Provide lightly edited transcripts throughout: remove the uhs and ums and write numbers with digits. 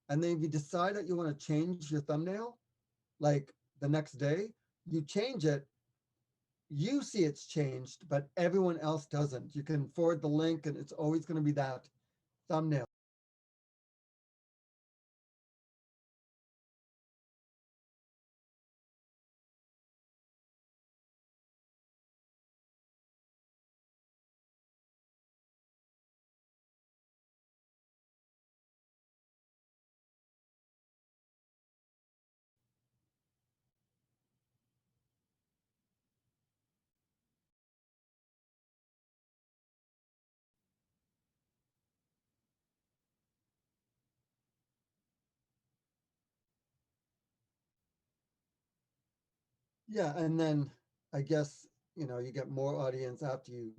And then if you decide that you want to change your thumbnail, like the next day, you change it, you see it's changed, but everyone else doesn't. You can forward the link and it's always going to be that thumbnail. Yeah, and then I guess, you know, you get more audience after you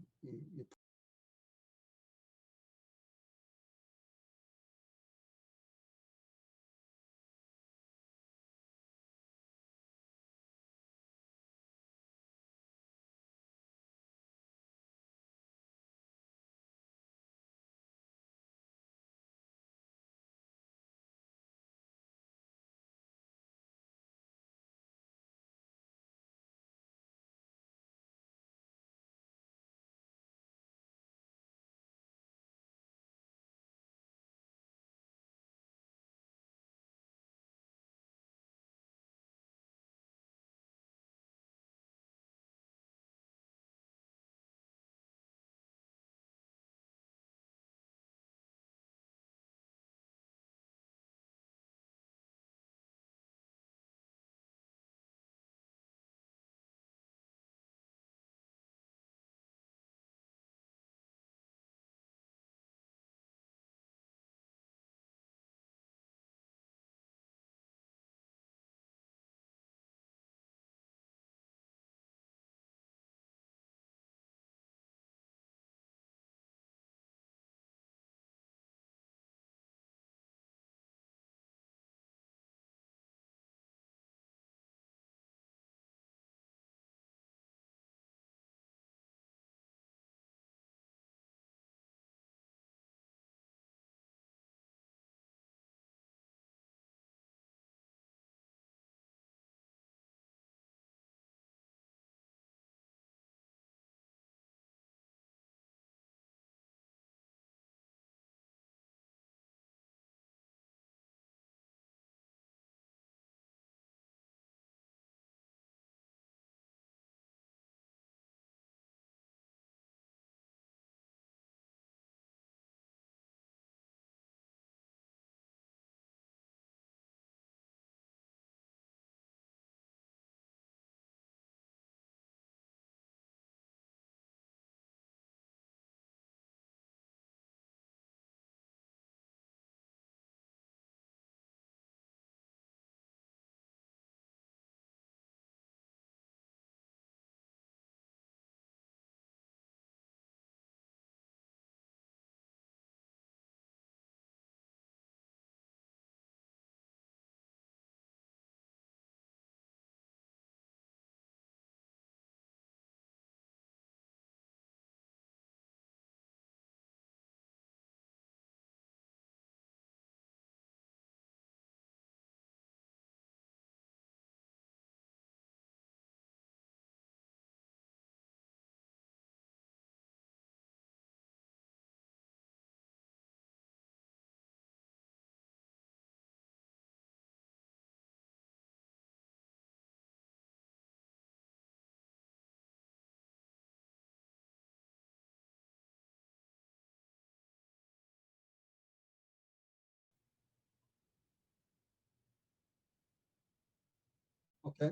okay.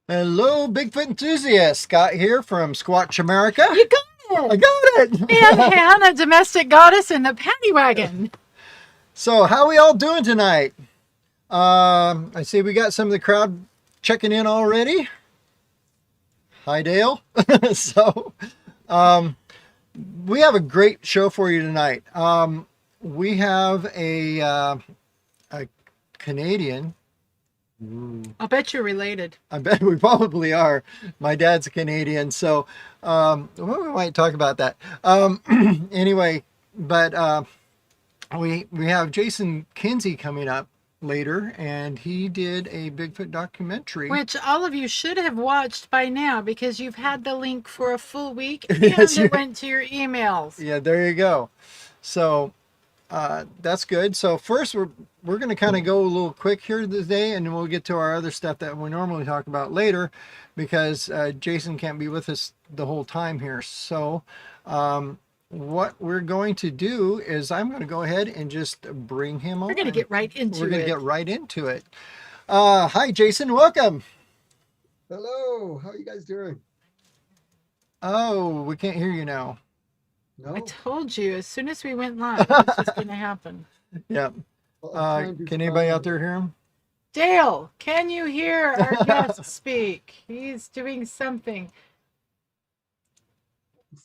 Hello, Bigfoot enthusiasts. Scott here from Squatch America. You got I got it. And Hannah, domestic goddess in the paddy wagon. So how we all doing tonight? I see we got some of the crowd checking in already. Hi, Dale. So we have a great show for you tonight. We have a Canadian. I'll bet you're related. I bet we probably are. My dad's a Canadian, so well, we might talk about that. Anyway, but we have Jason Kenzie coming up later, and he did a Bigfoot documentary. Which all of you should have watched by now because you've had the link for a full week and Yes, it went to your emails. Yeah, there you go. So that's good. So first, we're going to kind of go a little quick here today, and then we'll get to our other stuff that we normally talk about later, because Jason can't be with us the whole time here. So what we're going to do is I'm going to go ahead and just bring him on. We're going to get right into it. We're going to get right into it. Hi, Jason. Welcome. Hello. How are you guys doing? Oh, we can't hear you now. No. I told you as soon as we went live, it's just going to happen. Yeah. Well, can anybody out there hear him? Dale, can you hear our guest speak? He's doing something.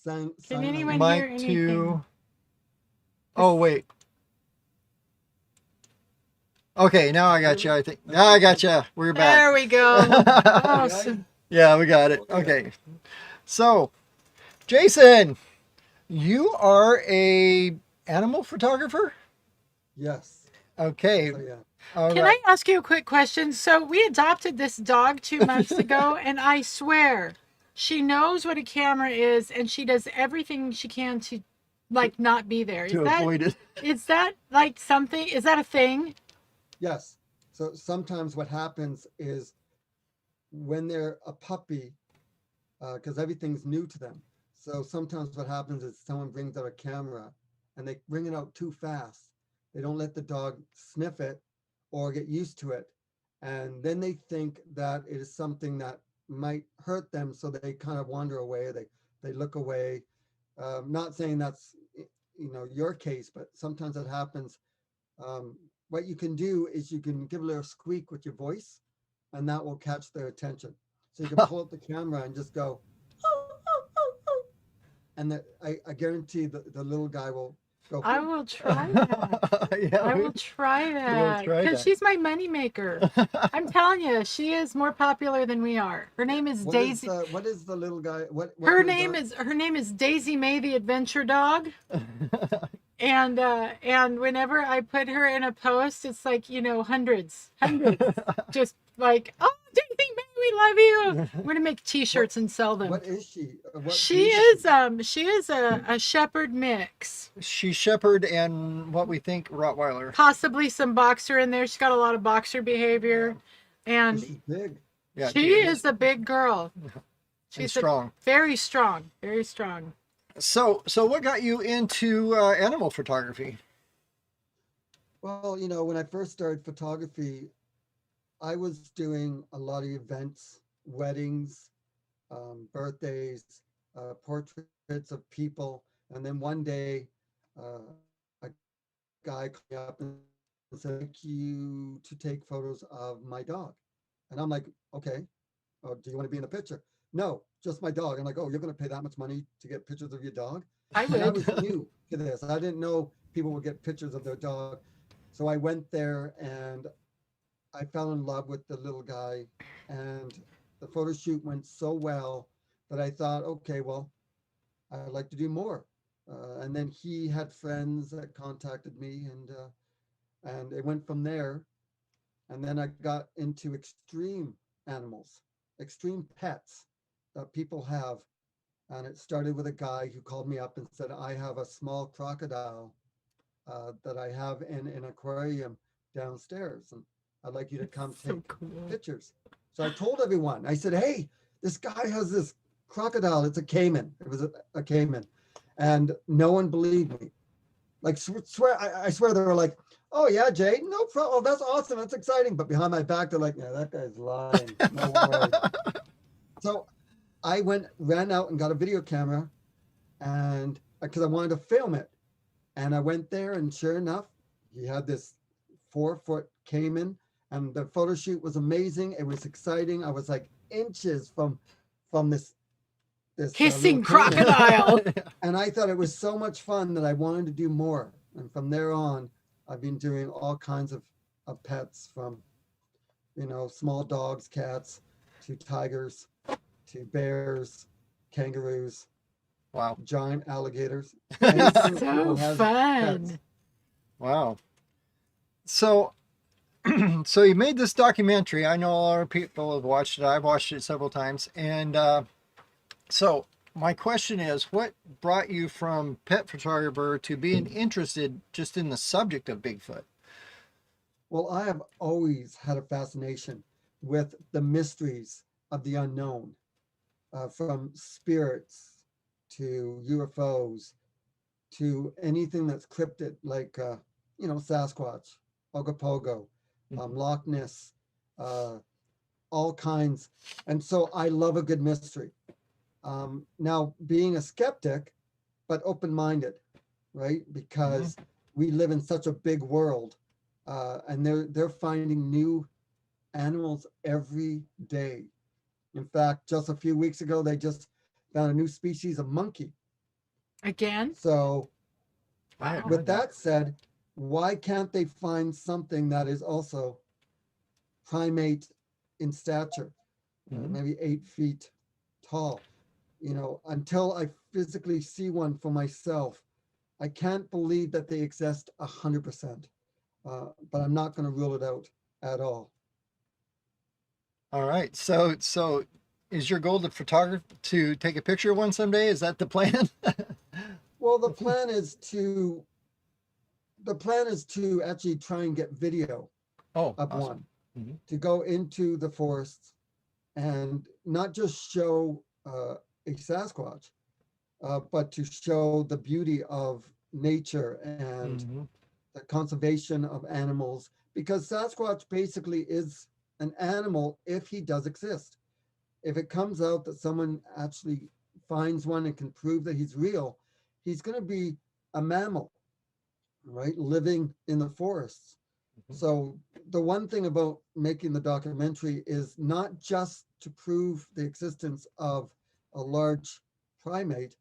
Can anyone hear anything? Oh, wait. Okay, now I got you. I think now I got you. We're back. There we go. Awesome. Yeah, we got it. Okay. So, Jason, you are a animal photographer? Yes. Okay. So, yeah. Can I ask you a quick question? So we adopted this dog 2 months ago, and I swear she knows what a camera is, and she does everything she can to, like, not be there. Avoid it. Is that like something? Is that a thing? Yes. So sometimes what happens is when they're a puppy, because everything's new to them. So sometimes what happens is someone brings out a camera and they bring it out too fast. They don't let the dog sniff it or get used to it. And then they think that it is something that might hurt them. So they kind of wander away. They look away. Not saying that's, your case, but sometimes it happens. What you can do is you can give a little squeak with your voice, and that will catch their attention. So you can pull up the camera and just go, oh, oh, oh, oh. And I guarantee the little guy will go. I will try that. Yeah, I will try that because she's my moneymaker. I'm telling you, she is more popular than we are. Her name is Daisy. What is the little guy? Her name is Daisy May the Adventure Dog. And whenever I put her in a post, it's like, hundreds, just like, oh, Daisy May, we love you. We're gonna make T-shirts and sell them. What is she? She is a shepherd mix. She's shepherd and what we think Rottweiler. Possibly some boxer in there. She's got a lot of boxer behavior, and she's big. Yeah, she is a big girl. She's strong. Very strong. Very strong. So what got you into animal photography? Well, when I first started photography, I was doing a lot of events, weddings, birthdays, portraits of people. And then one day, a guy called me up and said, "Thank you to take photos of my dog." And I'm like, "Okay, do you want to be in a picture?" "No, just my dog." I'm like, "Oh, you're going to pay that much money to get pictures of your dog?" I would. And I was new to this. I didn't know people would get pictures of their dog. So I went there and I fell in love with the little guy, and the photo shoot went so well that I thought, okay, well, I'd like to do more. And then he had friends that contacted me, and it went from there. And then I got into extreme animals, extreme pets that people have. And it started with a guy who called me up and said, "I have a small crocodile that I have in an aquarium downstairs, and I'd like you to come take pictures." So I told everyone, I said, "Hey, this guy has this crocodile. It's a caiman." It was a caiman. And no one believed me. Like, I swear they were like, "Oh yeah, Jay, no problem. Oh, that's awesome. That's exciting." But behind my back, they're like, "Yeah, that guy's lying. No way." So I ran out and got a video camera, and because I wanted to film it. And I went there, and sure enough, he had this 4-foot caiman, and the photo shoot was amazing. It was exciting. I was like inches from this Hissing little caiman. crocodile. And I thought it was so much fun that I wanted to do more. And from there on, I've been doing all kinds of pets, from, small dogs, cats, to tigers, to bears, kangaroos, Wow. giant alligators. Anything that people So has fun. pets. Wow. So, so you made this documentary. I know a lot of people have watched it. I've watched it several times. And so my question is, what brought you from pet photographer to being interested just in the subject of Bigfoot? Well, I have always had a fascination with the mysteries of the unknown, from spirits to UFOs to anything that's cryptid, like, Sasquatch, Ogopogo, Loch Ness, all kinds. And so I love a good mystery. Now, being a skeptic, but open-minded, right? Because we live in such a big world, and they're finding new animals every day. In fact, just a few weeks ago, they just found a new species of monkey. Again? So Wow. with that said, why can't they find something that is also primate in stature, maybe 8 feet tall? Until I physically see one for myself, I can't believe that they exist 100%. But I'm not going to rule it out at all. All right. So is your goal to take a picture of one someday? Is that the plan? Well, the plan is to actually try and get video of awesome. one, to go into the forests and not just show a Sasquatch, but to show the beauty of nature and the conservation of animals, because Sasquatch basically is an animal if he does exist. If it comes out that someone actually finds one and can prove that he's real, he's going to be a mammal, right? Living in the forests. So the one thing about making the documentary is not just to prove the existence of a large primate,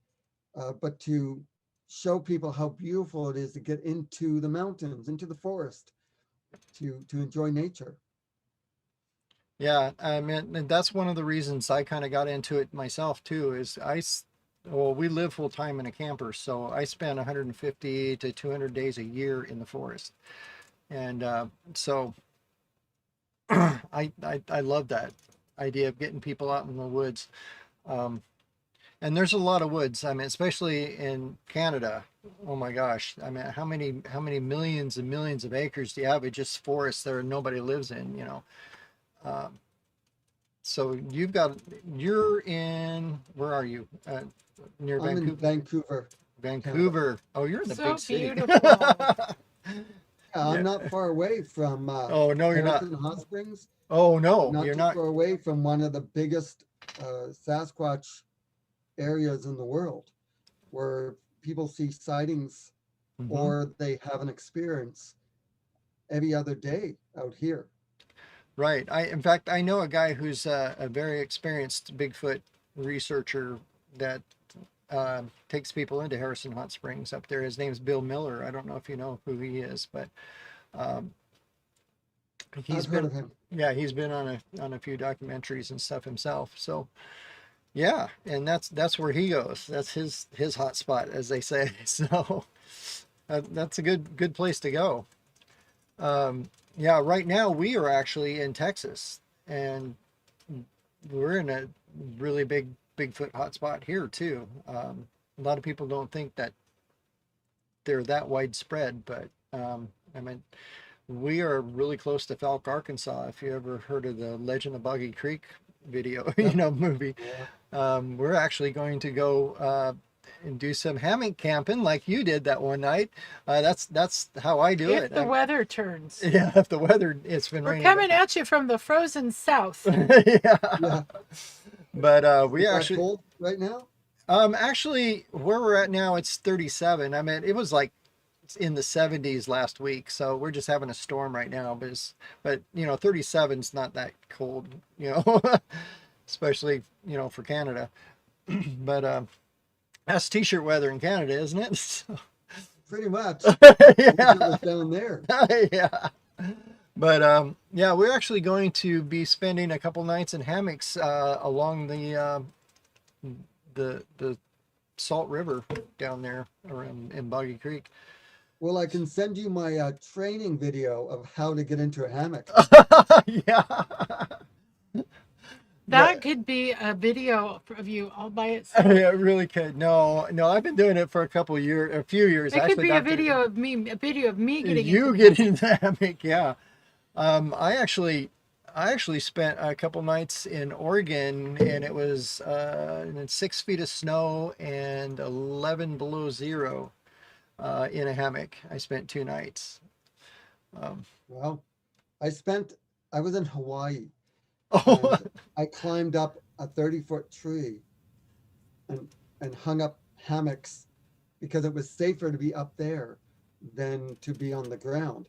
but to show people how beautiful it is to get into the mountains, into the forest, to enjoy nature. Yeah, I mean, and that's one of the reasons I kind of got into it myself too, is we live full time in a camper, so I spend 150 to 200 days a year in the forest. And so I love that idea of getting people out in the woods. And there's a lot of woods. I mean, especially in Canada. Oh my gosh. I mean, how many millions and millions of acres do you have? It's just forests there and nobody lives in, so you're in, where are you? Near I'm Vancouver? in Vancouver. Vancouver. Canada. Oh, you're in the So big city. beautiful. I'm not far away from Oh, no, you're not. Harrison Hot Springs. Oh, no, Not you're too not. far away from one of the biggest Sasquatch areas in the world, where people see sightings or they have an experience every other day out here. Right. In fact, I know a guy who's a very experienced Bigfoot researcher that takes people into Harrison Hot Springs up there. His name's Bill Miller. I don't know if you know who he is, but I've heard of him. Yeah, he's been on a few documentaries and stuff himself. So yeah, and that's where he goes. That's his hot spot, as they say. So that's a good place to go. Yeah, right now we are actually in Texas, and we're in a really big Bigfoot hotspot here too. A lot of people don't think that they're that widespread, but I mean, we are really close to Falk, Arkansas. If you ever heard of the Legend of Boggy Creek video, movie, we're actually going to go and do some hammock camping like you did that one night. That's how I do it. If the weather turns. Yeah, if the weather, it's been raining. We're coming at you from the frozen south. Yeah. But we Is that actually cold right now? Actually, where we're at now, it's 37. I mean, it was like in the 70s last week, so we're just having a storm right now. But 37 is not that cold, especially for Canada. But that's t-shirt weather in Canada, isn't it? So, Pretty much. It yeah, was down there. yeah. But yeah, we're actually going to be spending a couple nights in hammocks along the Salt River down there around in Boggy Creek. Well, I can send you my training video of how to get into a hammock. Yeah. That could be a video of you all by itself. Yeah, it really could. No, I've been doing it for a few years. It could Actually, be a not video of me getting you into getting the hammock. Yeah. I actually spent a couple nights in Oregon, and it was in 6 feet of snow and 11 below zero in a hammock. I spent 2 nights. Well, I was in Hawaii Oh, and I climbed up a 30-foot tree and hung up hammocks because it was safer to be up there than to be on the ground.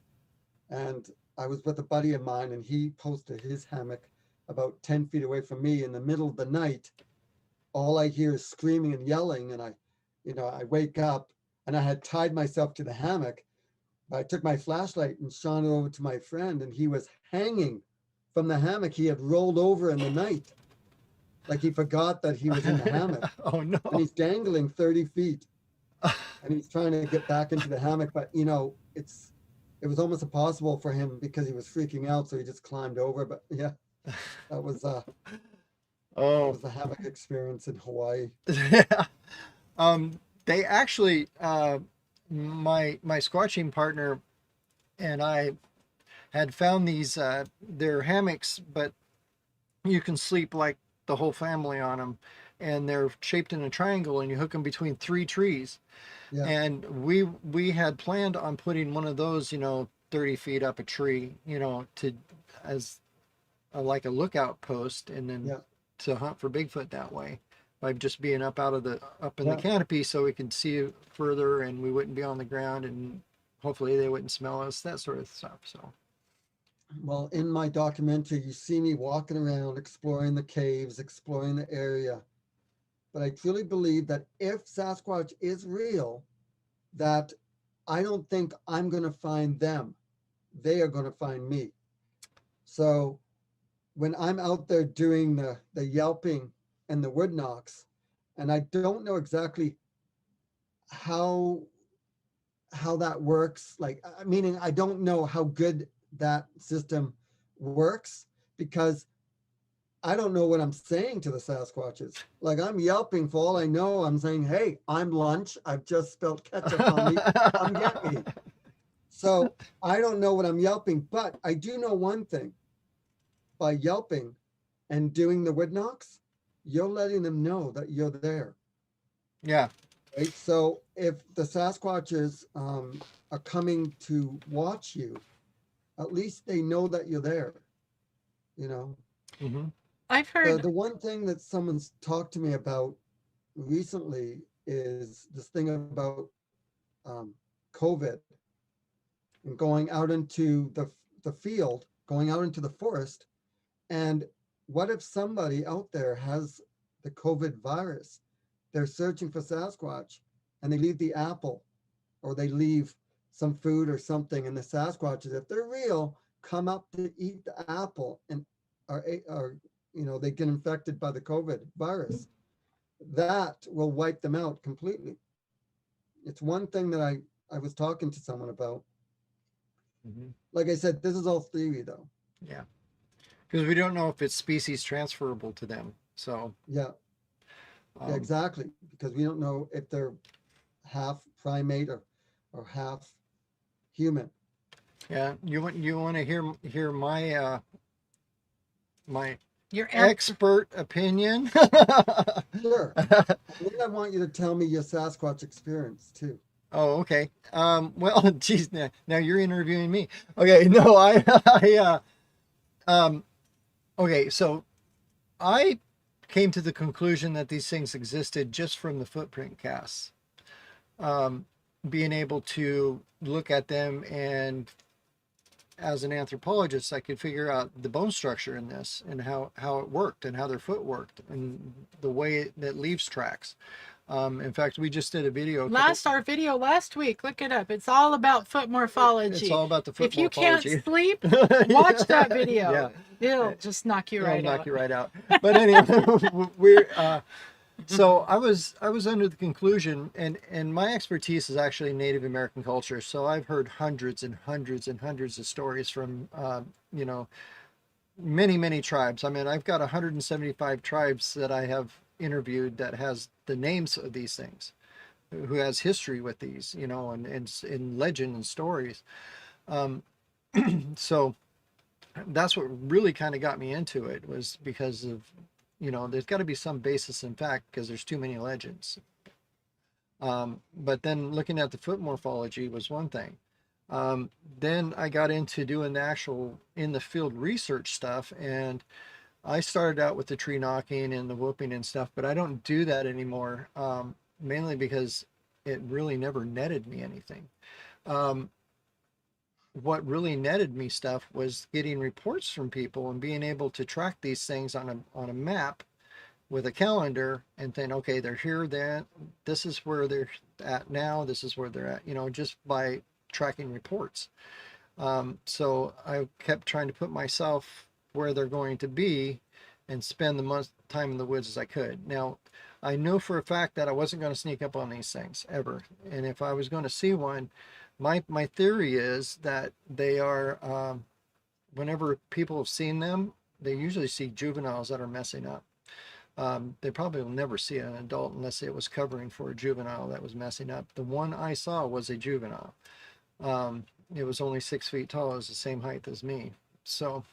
And I was with a buddy of mine, and he posted his hammock about 10 feet away from me in the middle of the night. All I hear is screaming and yelling, and I wake up, and I had tied myself to the hammock. But I took my flashlight and shone it over to my friend, and he was hanging from the hammock. He had rolled over in the night, like he forgot that he was in the hammock, oh no. and he's dangling 30 feet, and he's trying to get back into the hammock, but it was almost impossible for him because he was freaking out, so he just climbed over. But yeah, that was that Oh, was the hammock experience in Hawaii. yeah. They actually, my squatching partner and I had found these. They're hammocks, but you can sleep like the whole family on them, and they're shaped in a triangle, and you hook them between 3 trees. Yeah, And we had planned on putting one of those, 30 feet up a tree, to as like a lookout post, and then yeah, to hunt for Bigfoot that way by just being up in the yeah. canopy, so we could see further and we wouldn't be on the ground, and hopefully they wouldn't smell us, that sort of stuff. So Well, in my documentary, you see me walking around, exploring the caves, exploring the area. But I truly believe that if Sasquatch is real, that I don't think I'm going to find them. They are going to find me. So when I'm out there doing the yelping and the wood knocks, and I don't know exactly how that works, like meaning I don't know how good that system works, because I don't know what I'm saying to the Sasquatches. Like, I'm yelping, for all I know, I'm saying, hey, I'm lunch, I've just spilled ketchup on me, come get me. So I don't know what I'm yelping, but I do know one thing. By yelping and doing the wood knocks, you're letting them know that you're there. yeah. Right? So if the Sasquatches are coming to watch you, at least they know that you're there. Hmm. I've heard. The one thing that someone's talked to me about recently is this thing about COVID and going out into the field, going out into the forest. And what if somebody out there has the COVID virus? They're searching for Sasquatch, and they leave the apple, or they leave some food or something, and the Sasquatches, if they're real, come up to eat the apple and are they get infected by the COVID virus. That will wipe them out completely. It's one thing that I was talking to someone about. Hmm. Like I said, this is all theory though. Yeah, because we don't know if it's species transferable to them. So Yeah, yeah, exactly. Because we don't know if they're half primate or half human. yeah, you want to hear my my Your answer. expert opinion? Sure. Then I want you to tell me your Sasquatch experience too. Oh, okay. Well, geez, now you're interviewing me. Okay, no, I okay, so I came to the conclusion that these things existed just from the footprint casts. Being able to look at them, and as an anthropologist, I could figure out the bone structure in this and how it worked and how their foot worked and the way that leaves tracks. In fact, we just did a video. Our video last week, look it up. It's all about foot morphology. It's all about the foot if you morphology. Can't sleep, watch that video. Yeah. It'll just knock you right out. Knock you right out. But anyway, so I was under the conclusion, and my expertise is actually Native American culture. So I've heard hundreds and hundreds and hundreds of stories from, many tribes. I mean, I've got 175 tribes that I have interviewed that has the names of these things, who has history with these, and legend and stories. So that's what really kind of got me into it, was because of, there's got to be some basis in fact, because there's too many legends. But then looking at the foot morphology was one thing. Then I got into doing the actual in the field research stuff, and I started out with the tree knocking and the whooping and stuff, but I don't do that anymore, mainly because it really never netted me anything. What really netted me stuff was getting reports from people and being able to track these things on a map with a calendar and saying, okay, they're here, then this is where they're at now, this is where they're at, just by tracking reports. So I kept trying to put myself where they're going to be and spend the most time in the woods as I could. Now, I know for a fact that I wasn't going to sneak up on these things ever. And if I was going to see one, my theory is that they are, whenever people have seen them, they usually see juveniles that are messing up. They probably will never see an adult unless it was covering for a juvenile that was messing up. The one I saw was a juvenile. It was only 6 feet tall. It was the same height as me. So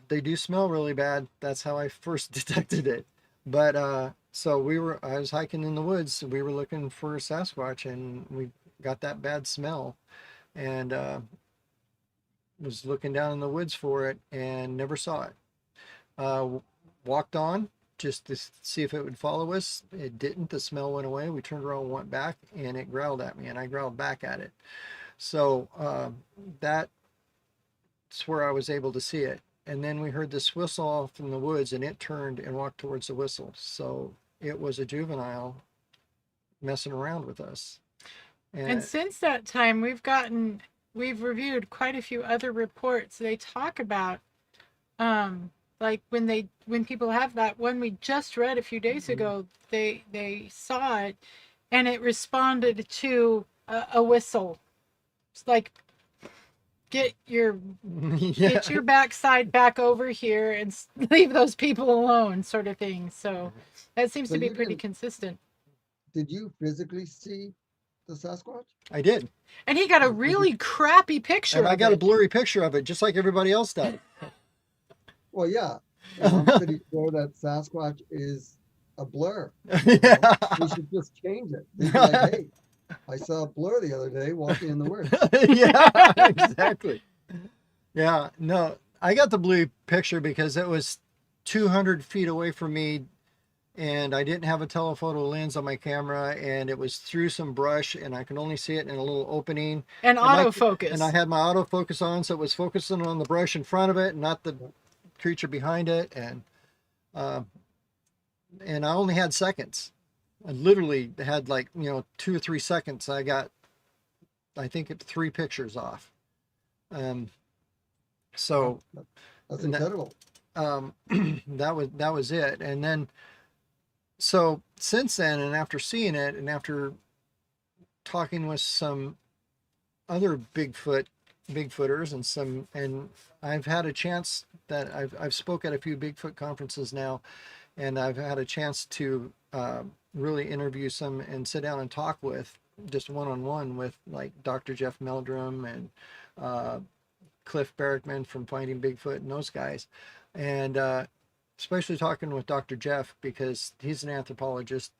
they do smell really bad. That's how I first detected it. But so I was hiking in the woods. We were looking for a Sasquatch, and we got that bad smell, and was looking down in the woods for it and never saw it. Walked on just to see if it would follow us. It didn't. The smell went away. We turned around and went back, and it growled at me, and I growled back at it. So that's where I was able to see it. And then we heard this whistle off in the woods, and it turned and walked towards the whistle. So it was a juvenile messing around with us. And since that time, we've reviewed quite a few other reports. They talk about, like when people have that one we just read a few days ago, they saw it, and it responded to a whistle. It's like, get your backside back over here and leave those people alone, sort of thing. So that seems to be pretty consistent. Did you physically see the Sasquatch? I did. And he got a really crappy picture and I got a blurry picture of it, just like everybody else does. Well, yeah. I'm pretty sure that Sasquatch is a blur. Yeah. We should just change it. Be like, hey, I saw a blur the other day walking in the woods. Yeah, exactly. Yeah, no, I got the blue picture because it was 200 feet away from me, and I didn't have a telephoto lens on my camera, and it was through some brush, and I could only see it in a little opening. And autofocus. And I had my autofocus on, so it was focusing on the brush in front of it, not the creature behind it. And I only had seconds. I literally had 2 or 3 seconds. I got, I think, 3 pictures off. So that's incredible. That was it. And then, so since then, and after seeing it, and after talking with some other Bigfooters and I've had a chance that I've spoke at a few Bigfoot conferences now, and I've had a chance to really interview some and sit down and talk with, just one-on-one with, like, Dr. Jeff Meldrum and Cliff Barrickman from Finding Bigfoot and those guys. And especially talking with Dr. Jeff, because he's an anthropologist.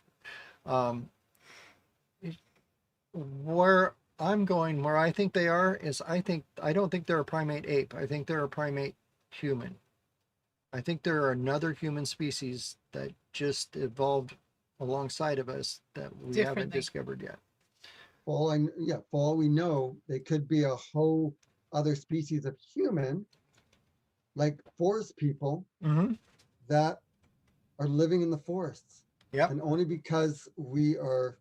Where I'm going, where I think they are, is I don't think they're a primate ape. I think they're a primate human. I think there are another human species that just evolved alongside of us that we haven't Differently. discovered yet. For all we know, they could be a whole other species of human, like forest people Mm-hmm. that are living in the forests. Yep. And only because we are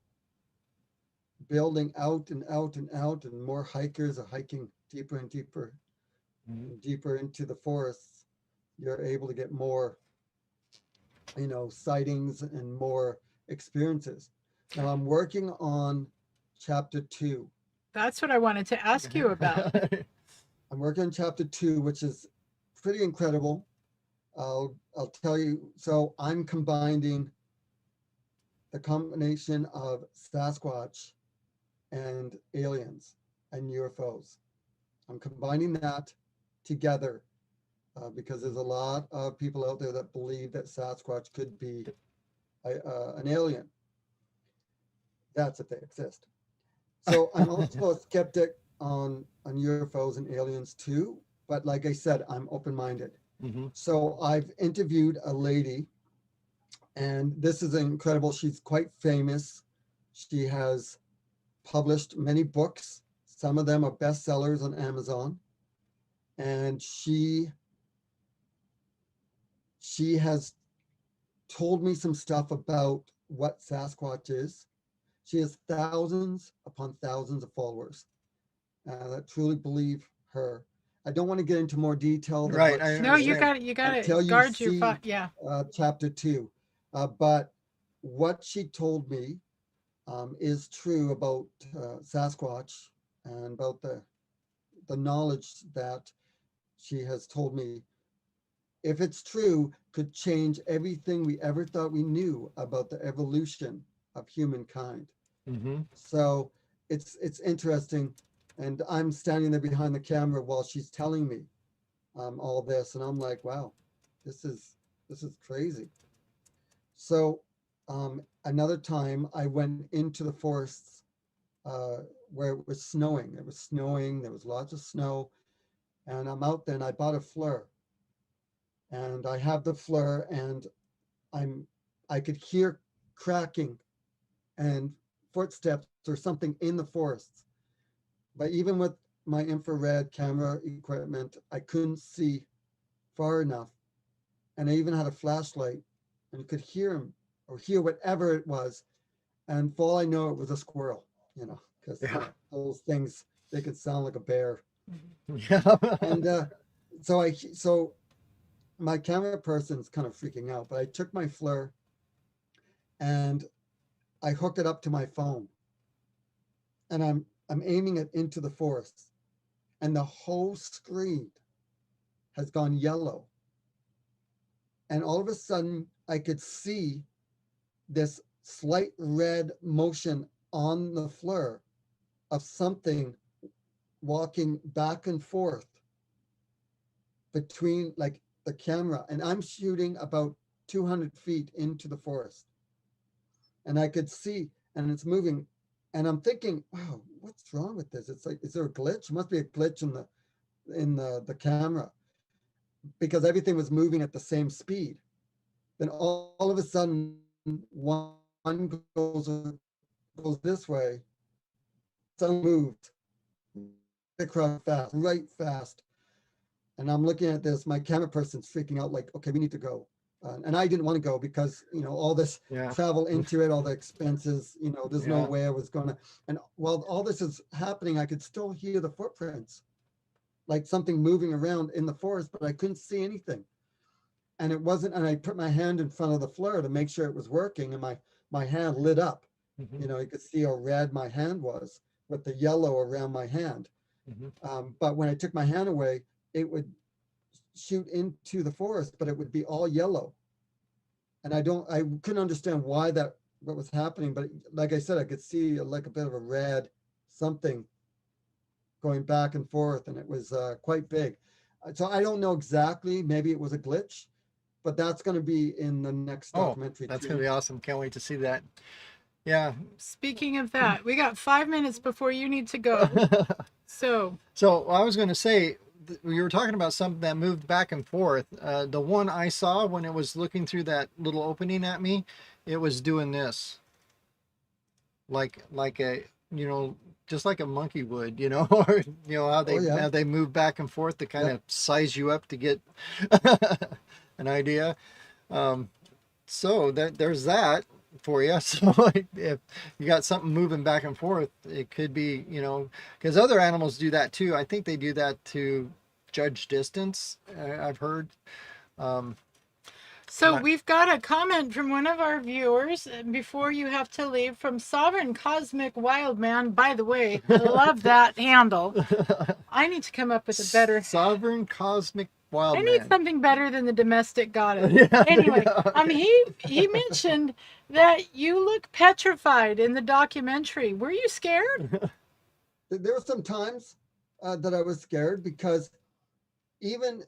building out and out and out, and more hikers are hiking deeper and deeper Mhm. and deeper into the forests, you're able to get more, sightings and more experiences. Now I'm working on chapter 2. That's what I wanted to ask you about. I'm working on chapter 2, which is pretty incredible. I'll tell you. So I'm combining the combination of Sasquatch and aliens and UFOs. I'm combining that together because there's a lot of people out there that believe that Sasquatch could be an alien. That's if they exist. So I'm also a skeptic on UFOs and aliens too. But like I said, I'm open-minded. Mm-hmm. So I've interviewed a lady, and this is incredible. She's quite famous. She has published many books. Some of them are bestsellers on Amazon. And she has told me some stuff about what Sasquatch is. She has thousands upon thousands of followers that truly believe her. I don't want to get into more detail than Right, what I she No, you said got it. You got until it. you Guard your see yeah. chapter 2. But what she told me is true about Sasquatch and about the knowledge that she has told me, if it's true, could change everything we ever thought we knew about the evolution of humankind. Mm-hmm. So it's interesting, and I'm standing there behind the camera while she's telling me all this, and I'm like, wow, this is crazy. So another time I went into the forests where it was snowing. It was snowing. There was lots of snow, and I'm out there, and I bought a flare, and I have the flare, and I could hear cracking and footsteps or something in the forests. But even with my infrared camera equipment, I couldn't see far enough. And I even had a flashlight, and you could hear him or hear whatever it was. And for all I know, it was a squirrel, because Yeah. those things, they could sound like a bear. Yeah. And so my camera person's kind of freaking out, but I took my flare and I hooked it up to my phone, and I'm aiming it into the forest, and the whole screen has gone yellow. And all of a sudden I could see this slight red motion on the flare of something walking back and forth between like the camera, and I'm shooting about 200 feet into the forest, and I could see, and it's moving, and I'm thinking, wow, what's wrong with this? It's like, is there a glitch? It must be a glitch in the camera, because everything was moving at the same speed. Then all of a sudden, one goes this way, suddenly moved across fast, right fast. And I'm looking at this, my camera person's freaking out, like, okay, we need to go. And I didn't want to go because, all this Yeah. travel into it, all the expenses, there's no Yeah. way I was going to. And while all this is happening, I could still hear the footprints, like something moving around in the forest, but I couldn't see anything. And it wasn't, and I put my hand in front of the flare to make sure it was working, and my hand lit up. Mm-hmm. You could see how red my hand was with the yellow around my hand. Mm-hmm. But when I took my hand away, it would shoot into the forest, but it would be all yellow. And I couldn't understand what was happening. But like I said, I could see like a bit of a red something going back and forth, and it was quite big. So I don't know exactly, maybe it was a glitch, but that's going to be in the next documentary. That's too. going to be awesome. Can't wait to see that. Yeah. Speaking of that, we got 5 minutes before you need to go. So So I was going to say, you were talking about something that moved back and forth. The one I saw when it was looking through that little opening at me, it was doing this, like a, you know, just like a monkey would, you know, or you know Oh yeah. how they move back and forth to kind Yep. of size you up to get an idea. Um, so there's that for you. So if you got something moving back and forth, it could be, you know, because other animals do that too. I think they do that to judge distance. I've heard. Um, So not- we've got a comment from one of our viewers before you have to leave from Sovereign Cosmic Wildman. By the way, I love that handle. I need to come up with a better. Sovereign Cosmic Wild I need Man. something better than the domestic goddess. Yeah, Anyway, yeah, okay. he mentioned that you look petrified in the documentary. Were you scared? There were some times that I was scared because even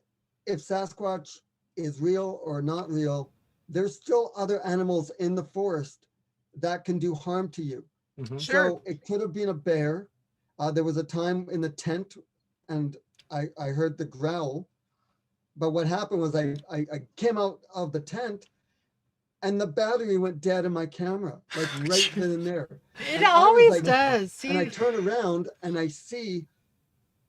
if Sasquatch is real or not real, there's still other animals in the forest that can do harm to you. Mhm. Sure. So it could have been a bear. There was a time in the tent and I heard the growl. But what happened was I came out of the tent and the battery went dead in my camera, like right then and there. It And I was always like, does. and I See, turn around and I see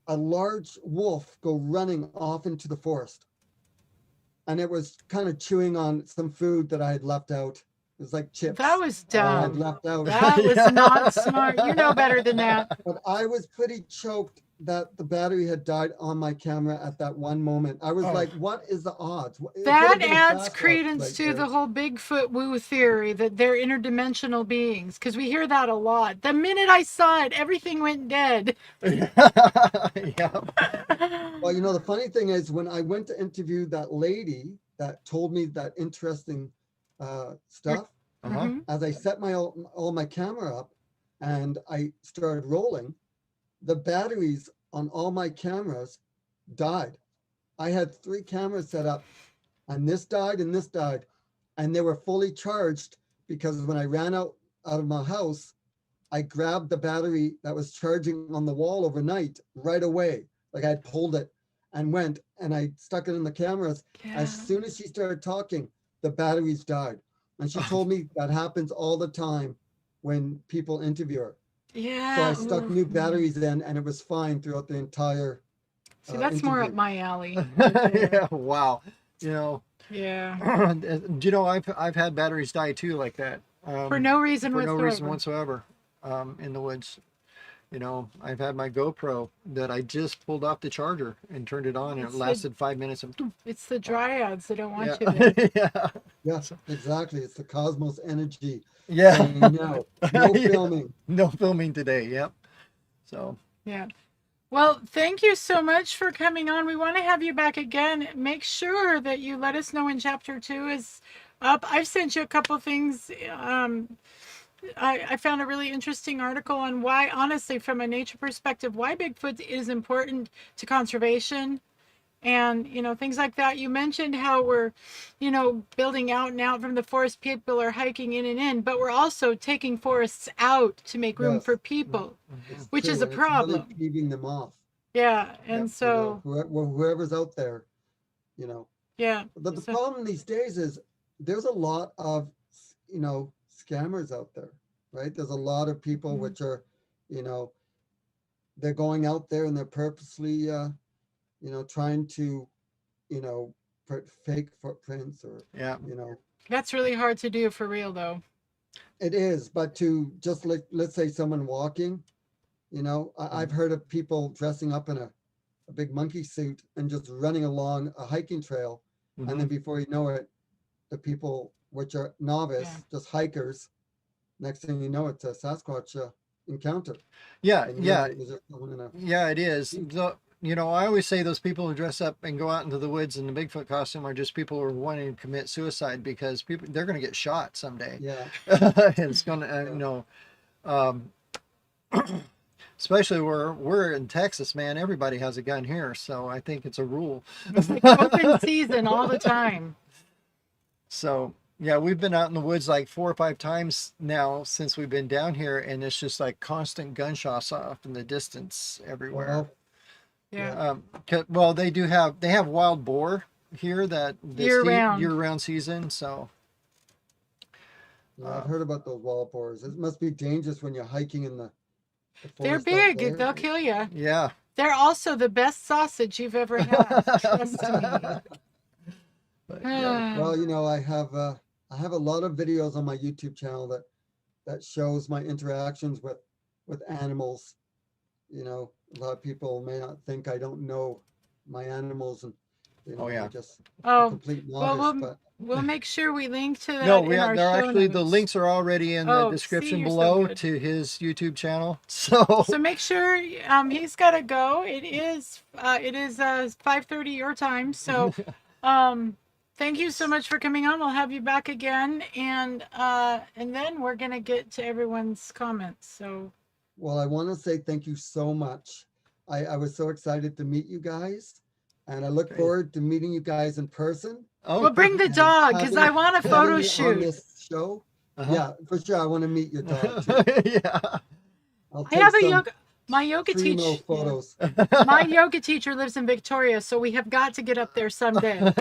a large wolf go running off into the forest. And it was kind of chewing on some food that I had left out. It was like chips that was that I had dumb. left out. That was Yeah. not smart. You know better than that. But I was pretty choked that the battery had died on my camera at that one moment. I was Oh. like, what is the odds? It could have That been a adds Sasquatch credence right to there. the whole Bigfoot woo theory that they're interdimensional beings, because we hear that a lot. The minute I saw it, everything went dead. Yeah. Well, you know, the funny thing is when I went to interview that lady that told me that interesting stuff, Uh-huh. Mhm. as I set all my camera up and I started rolling, the batteries on all my cameras died. I had 3 cameras set up and this died and this died. And they were fully charged because when I ran out of my house, I grabbed the battery that was charging on the wall overnight right away. Like I had pulled it and went and I stuck it in the cameras. Yeah. As soon as she started talking, the batteries died. And she told me that happens all the time when people interview her. Yeah. So I stuck oof. new batteries in and it was fine throughout the entire See, that's more interview. up my alley. right there. Yeah. Wow. You know, Yeah. do you know I've had batteries die too like that. For no reason For no whatsoever. reason whatsoever. In the woods. You know, I've had my GoPro that I just pulled off the charger and turned it on, and It's it the- lasted 5 minutes. And It's the dryads that don't want you yeah. there. Yeah. Yeah, exactly. It's the cosmos energy Yeah. saying no, no Yeah. filming. No filming today. Yep. So Yeah. Well, thank you so much for coming on. We want to have you back again. Make sure that you let us know when chapter 2 is up. I've sent you a couple things. I found a really interesting article on why, honestly, from a nature perspective, why Bigfoot is important to conservation and, you know, things like that. You mentioned how we're, you know, building out and out from the forest. People are hiking in and in, but we're also taking forests out to make room Yes. for people, It's which is true, a and it's really problem. peeving them off. Yeah. And Yep. so, Whoever's out there, you know. yeah. But the So- problem these days is there's a lot of, you know, scammers out there, right? There's a lot of people Mhm. which are, you know, they're going out there and they're purposely, you know, trying to, you know, put fake footprints or, yeah. you know, That's really hard to do for real, though. it is. But to just like, let's say someone walking, you know, I've heard of people dressing up in a big monkey suit and just running along a hiking trail. And then Mhm. before you know it, the people which are novice, Yeah. just hikers, next thing you know, it's a Sasquatch encounter. Yeah. And Yeah. really, there's just someone in a, Yeah, it is. So, you know, I always say those people who dress up and go out into the woods in the Bigfoot costume are just people who are wanting to commit suicide because people they're going to get shot someday. yeah, It's going to, you know, um, especially where we're in Texas, man. Everybody has a gun here, so I think it's a rule. It's like open season all the time. So yeah, we've been out in the woods like 4 or 5 times now since we've been down here, and it's just like constant gunshots off in the distance everywhere. well, Yeah. Well, they have wild boar here that this Year-round. year-round season. So Yeah, I've heard about those wild boars. It must be dangerous when you're hiking in the They're forest out big. there. They'll kill you. yeah. They're also the best sausage you've ever had. Trust me. But, yeah. Well, I have a lot of videos on my YouTube channel that shows my interactions with animals. A lot of people may not think I don't know my animals, and Oh, yeah. I'm just a Oh, complete well, novice. But we'll make sure we link to that No, in our they're show actually the notes. links are already in the Oh, see, description you're so below good. to his YouTube channel. So So make sure he's got to go. It is 5:30 your time. So thank you so much for coming on. We'll have you back again, and then we're gonna get to everyone's comments. So well, I want to say thank you so much. I was so excited to meet you guys, and I look Great. forward to meeting you guys in person. we'll bring the and dog because I having- want a having photo you on shoot. this show. Uh-huh. Yeah, for sure. I want to meet your dog too. yeah. I'll I take have a some my yoga primo teacher. photos. My yoga teacher lives in Victoria, so we have got to get up there someday.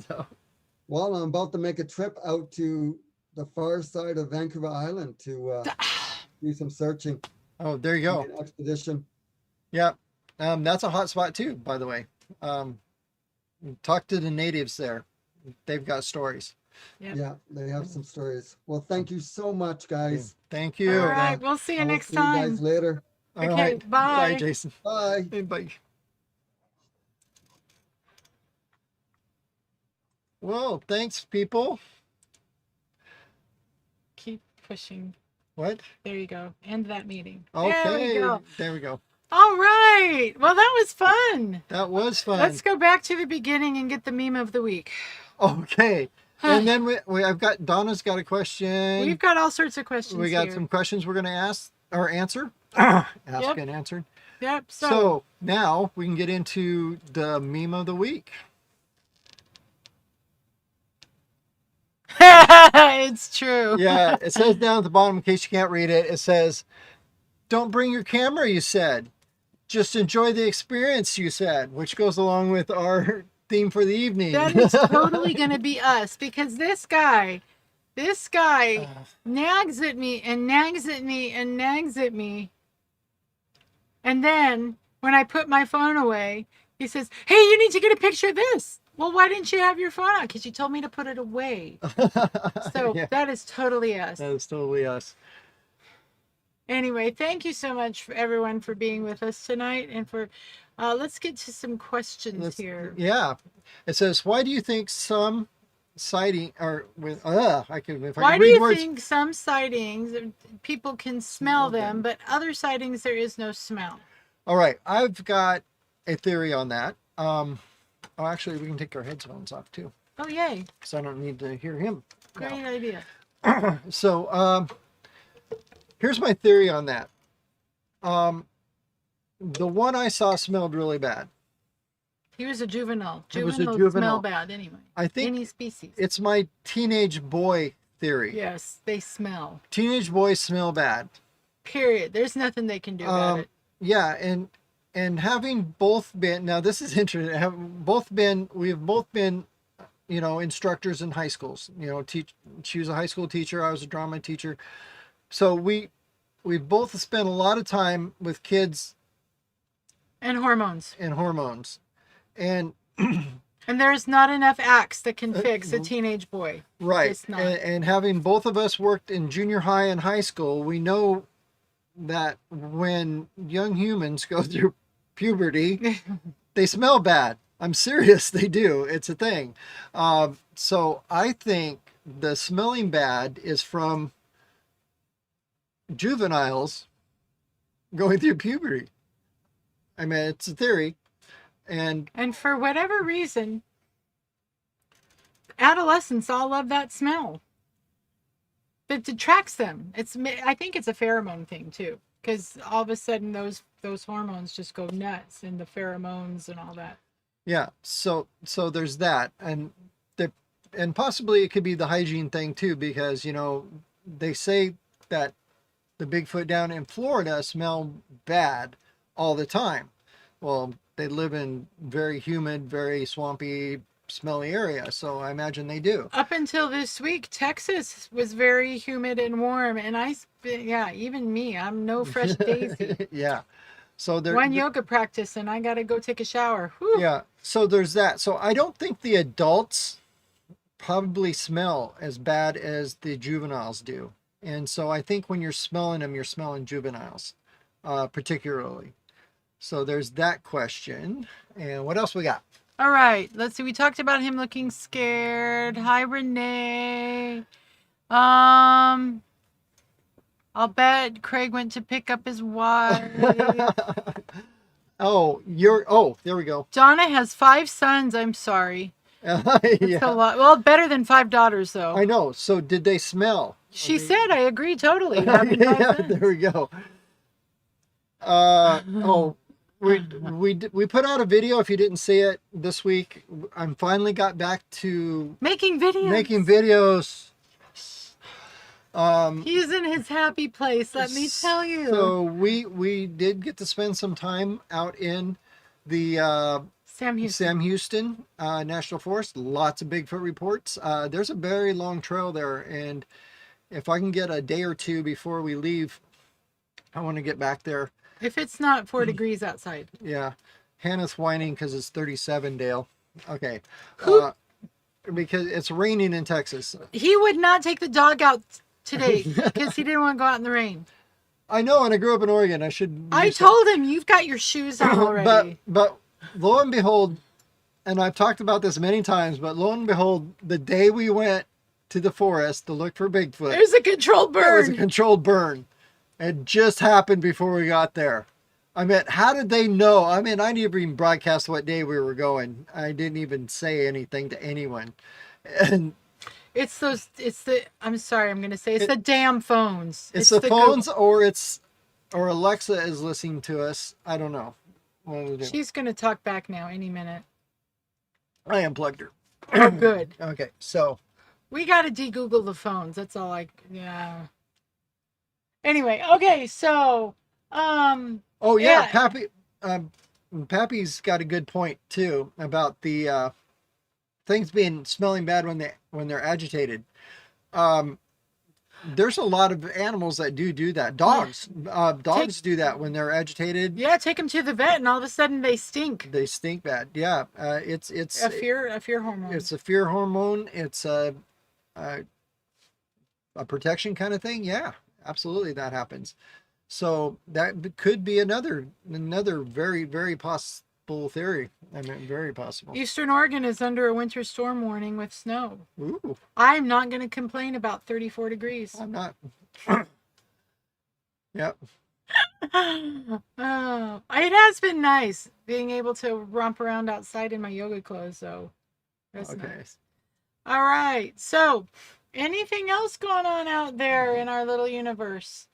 So, Well, I'm about to make a trip out to the far side of Vancouver Island to do some searching. oh, there you go. An expedition. Yeah. That's a hot spot too, by the way. Talk to the natives there. They've got stories. Yep. Yeah, they have some stories. Well, thank you so much, guys. Thank you. All right, we'll see you I will next see you time. guys later. All Okay, right. bye. Bye, Jason. Bye. Bye. Well, thanks, people. Keep pushing. What? There you go. End that meeting. Okay. There we go. There we go. All right. Well, that was fun. That was fun. Let's go back to the beginning and get the meme of the week. Okay. And then I've got Donna's got a question. We've got all sorts of questions. We got here. some questions we're going to ask or answer. Ask Yep. and answered. Yep. So now we can get into the meme of the week. It's true. Yeah, it says down at the bottom, in case you can't read it, it says, "Don't bring your camera," you said. "Just enjoy the experience," you said, which goes along with our theme for the evening. That is totally going to be us because this guy nags at me and nags at me and nags at me. And then when I put my phone away, he says, "Hey, you need to get a picture of this." Well, why didn't you have your phone out? Because you told me to put it away. So Yeah, that is totally us. that is totally us. Anyway, thank you so much for everyone for being with us tonight. And for let's get to some questions here. Yeah. It says, "Why do you think some sighting or with I can if I Why can do read you words." think some sightings people can smell them, but other sightings there is no smell? All right, I've got a theory on that. Oh, actually, we can take our headphones off too, Oh, yay. because I don't need to hear him. Great idea. So, here's my theory on that. The one I saw smelled really bad. He was a juvenile. He was a Juveniles juvenile. smell bad anyway. I think Any species. it's my teenage boy theory. Yes, they smell. Teenage boys smell bad. Period. There's nothing they can do about it. Yeah, and having both been, now this is interesting. We've both been, instructors in high schools. She was a high school teacher. I was a drama teacher. So we both spent a lot of time with kids And hormones. and hormones, and And there's not enough acts that can fix a teenage boy. right. It's not. And having both of us worked in junior high and high school, we know that when young humans go through puberty, they smell bad. I'm serious, they do. It's a thing. So I think the smelling bad is from juveniles going through puberty. I mean, it's a theory. And And for whatever reason, adolescents all love that smell. It detracts them. I think it's a pheromone thing too, because all of a sudden those hormones just go nuts, and the pheromones and all that. yeah, so there's that. And possibly it could be the hygiene thing too, because, they say that the Bigfoot down in Florida smell bad all the time. Well, they live in very humid, very swampy, smelly area. So I imagine they do. Up until this week, Texas was very humid and warm, and yeah, even me, I'm no fresh daisy. Yeah. So there. One yoga practice, and I gotta go take a shower. Whew. Yeah. So there's that. So I don't think the adults probably smell as bad as the juveniles do. And so I think when you're smelling them, you're smelling juveniles, particularly. So there's that question. And what else we got? All right, let's see. We talked about him looking scared. Hi, Renee. I'll bet Craig went to pick up his wife. Oh, there we go. Donna has 5 sons. I'm sorry. That's a lot. Well, better than 5 daughters, though. I know. So did they smell? She said, I agree totally. Yeah, there we go. We put out a video. If you didn't see it this week, I finally got back to Making videos. He's in his happy place, let me tell you. So we did get to spend some time out in the Sam Houston National Forest. Lots of Bigfoot reports. There's a very long trail there, and if I can get a day or two before we leave, I want to get back there. If it's not 4 degrees outside. Yeah. Hannah's whining because it's 37, Dale. Okay. Because it's raining in Texas. He would not take the dog out today because he didn't want to go out in the rain. I know, and I grew up in Oregon. I told him, you've got your shoes on already. But lo and behold, and I've talked about this many times, but lo and behold, the day we went to the forest to look for Bigfoot. It was a controlled burn. It was a controlled burn. It just happened before we got there. I mean, how did they know? I mean, I didn't even broadcast what day we were going. I didn't even say anything to anyone. And I'm sorry, I'm going to say it's the damn phones. It's the phones or Alexa is listening to us. I don't know. She's going to talk back now any minute. I unplugged her. Oh, good. Okay, so. We got to de-Google the phones. That's all yeah. Anyway, okay, so, oh yeah, Pappy, Pappy's got a good point too about the things smelling bad when they're agitated. There's a lot of animals that do that. Dogs do that when they're agitated. Yeah, take them to the vet, and all of a sudden they stink. They stink bad. Yeah, it's a fear hormone. It's a fear hormone. It's a protection kind of thing. Yeah. Absolutely, that happens. So that could be another very, very possible theory. I mean, very possible. Eastern Oregon is under a winter storm warning with snow. Ooh. I'm not going to complain about 34 degrees. I'm not. Yep. Oh, it has been nice being able to romp around outside in my yoga clothes, so that's nice. All right, so anything else going on out there in our little universe?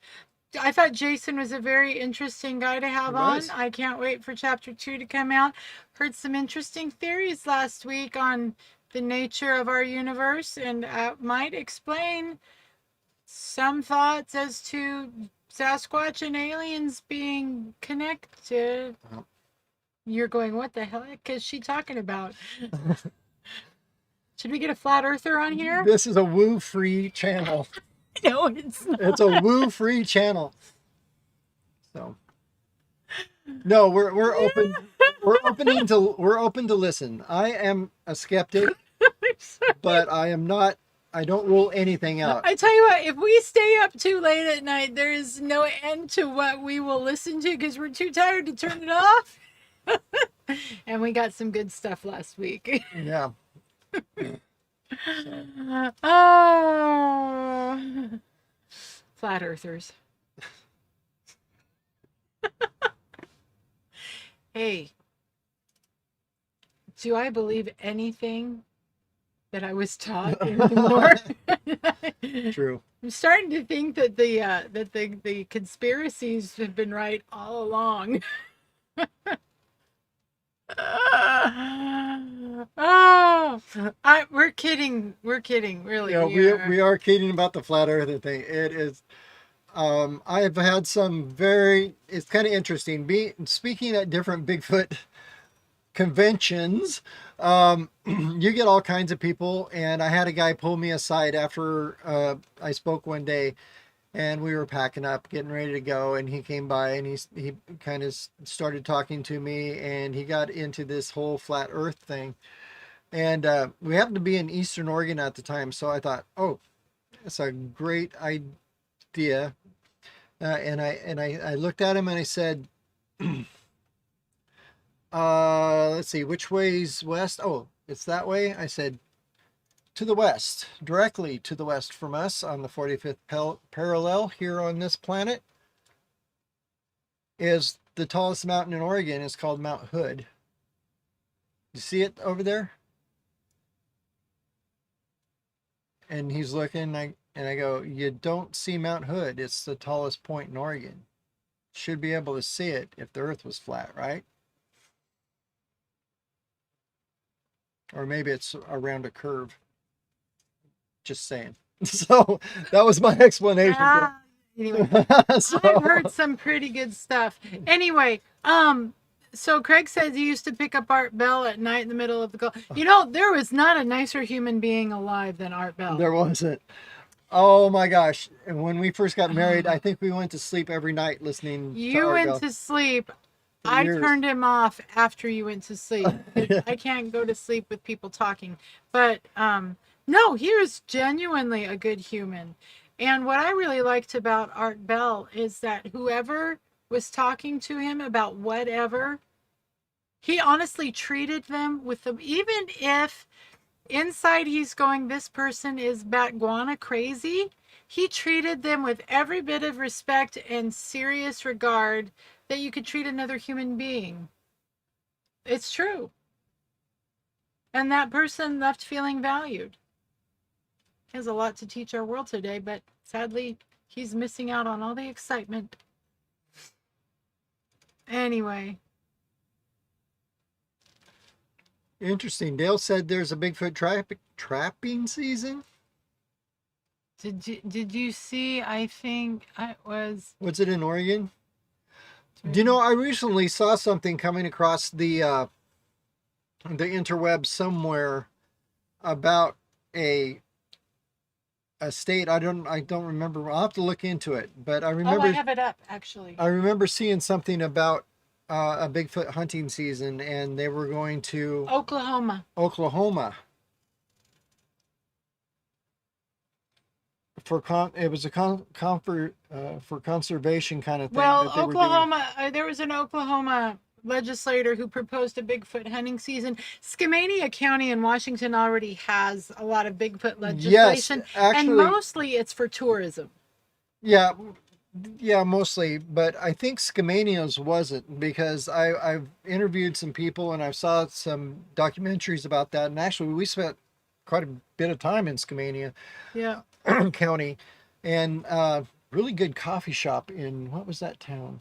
I thought Jason was a very interesting guy to have on. I can't wait for chapter 2 to come out. Heard some interesting theories last week on the nature of our universe, and might explain some thoughts as to Sasquatch and aliens being connected. You're going, what the heck is she talking about? Should we get a flat earther on here? This is a woo-free channel. No, it's not. It's a woo-free channel. So, no, we're open. We're open to listen. I am a skeptic, but I am not. I don't rule anything out. I tell you what, if we stay up too late at night, there is no end to what we will listen to because we're too tired to turn it off. And we got some good stuff last week. Yeah. Oh, flat earthers. Hey, do I believe anything that I was taught anymore? True. I'm starting to think that the conspiracies have been right all along. We're kidding, really. Yeah, we are kidding about the flat earther thing. It is. I have had some it's kind of interesting. Speaking at different Bigfoot conventions, you get all kinds of people. And I had a guy pull me aside after I spoke one day, and we were packing up, getting ready to go. And he came by and he kind of started talking to me, and he got into this whole flat Earth thing. And we happened to be in Eastern Oregon at the time, so I thought, oh, that's a great idea. I looked at him and I said, let's see, which way's west? Oh, it's that way. I said, to the west, directly to the west from us on the 45th parallel here on this planet is the tallest mountain in Oregon. It's called Mount Hood. You see it over there? And he's looking, and I go, you don't see Mount Hood. It's the tallest point in Oregon. Should be able to see it if the Earth was flat, right? Or maybe it's around a curve. Just saying. So that was my explanation. Anyway, So, I've heard some pretty good stuff. Anyway, so Craig says he used to pick up Art Bell at night in the middle of the call. You know, there was not a nicer human being alive than Art Bell. there wasn't. Oh my gosh. And when we first got married, I think we went to sleep every night listening to You Art went Bell. to sleep. For I years. turned him off after you went to sleep. I can't go to sleep with people talking. But no, he was genuinely a good human. And what I really liked about Art Bell is that whoever was talking to him about whatever, he honestly treated them with them, even if inside he's going, this person is batguana crazy, he treated them with every bit of respect and serious regard that you could treat another human being. It's true. And that person left feeling valued. He has a lot to teach our world today, but sadly, he's missing out on all the excitement. Anyway. Interesting. Dale said there's a Bigfoot trapping season. Did you see? I think it was. Was it in Oregon? Do you know, I recently saw something coming across the interweb somewhere about a state. I don't remember. I'll have to look into it. But I remember. Oh, I have it up actually. I remember seeing something about a Bigfoot hunting season, and they were going to Oklahoma. It was for conservation kind of thing. Well, that they were doing. Oklahoma, there was an Oklahoma legislator who proposed a Bigfoot hunting season. Skamania County in Washington already has a lot of Bigfoot legislation. Yes, actually, and mostly it's for tourism. Yeah, mostly. But I think Skamania's wasn't, because I've interviewed some people and I saw some documentaries about that. And actually, we spent quite a bit of time in Skamania. Yeah. County, and really good coffee shop in, what was that town?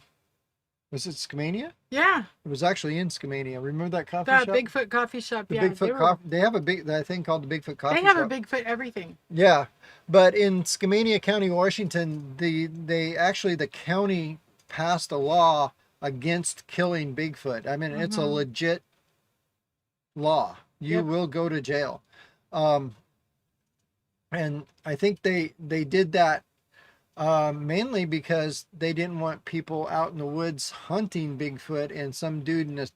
Was it Skamania? Yeah. It was actually in Skamania. Remember that coffee shop? Bigfoot coffee shop. The Yeah. Bigfoot coffee. They have that thing called the Bigfoot coffee They shop. have a Bigfoot everything. Yeah, but in Skamania County, Washington, the county passed a law against killing Bigfoot. I mean, it's a legit law. You will go to jail. And I think they did that mainly because they didn't want people out in the woods hunting Bigfoot and some dude in a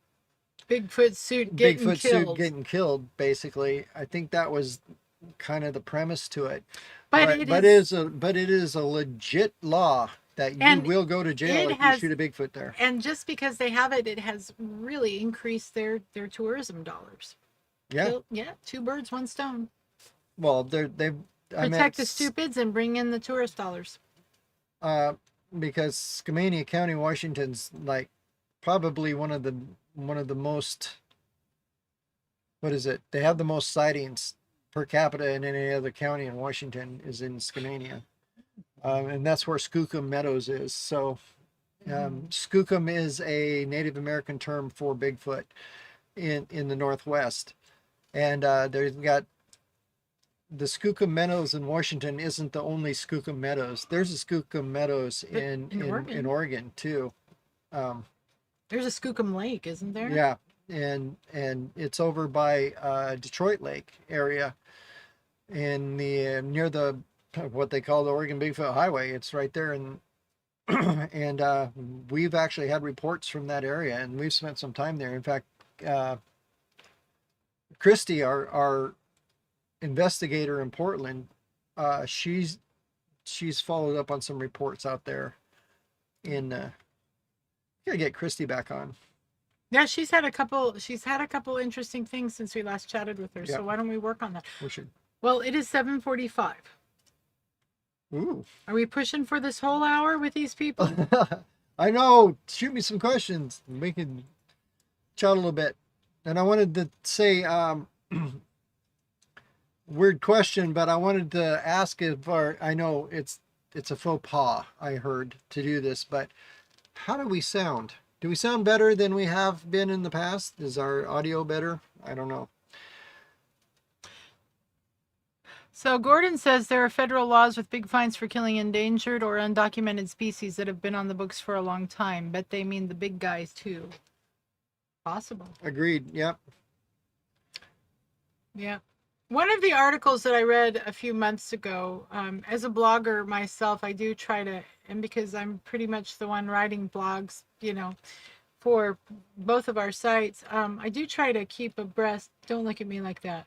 Bigfoot suit getting killed, basically. I think that was kind of the premise to it. But it is a legit law that you will go to jail if you shoot a Bigfoot there. And just because they have it, it has really increased their tourism dollars. Yeah. So, yeah, two birds, one stone. Well, they've protect the stupids and bring in the tourist dollars. Because Skamania County, Washington's like probably one of the most, what is it? They have the most sightings per capita in any other county in Washington is in Skamania. And that's where Skookum Meadows is. So Skookum is a Native American term for Bigfoot in the Northwest. And they've got the Skookum Meadows in Washington isn't the only Skookum Meadows. There's a Skookum Meadows in Oregon too. There's a Skookum Lake, isn't there? Yeah. and it's over by Detroit Lake area in the near the what they call the Oregon Bigfoot Highway. It's right there, and and we've actually had reports from that area, and we've spent some time there. In fact, Christy, our investigator in Portland, she's followed up on some reports out there. Gotta get Christy back on. Yeah, she's had a couple interesting things since we last chatted with her. Yep. So why don't we work on that? We should. Well, it is 7:45. Ooh. Are we pushing for this whole hour with these people? I know. Shoot me some questions. We can chat a little bit. And I wanted to say, weird question, but I wanted to ask if I know it's a faux pas, I heard, to do this, but how do we sound? Do we sound better than we have been in the past? Is our audio better? I don't know. So Gordon says there are federal laws with big fines for killing endangered or undocumented species that have been on the books for a long time. Bet they mean the big guys too. Possible. Agreed. Yep. Yeah. One of the articles that I read a few months ago, as a blogger myself, I do try to, and because I'm pretty much the one writing blogs, for both of our sites, I do try to keep abreast. Don't look at me like that.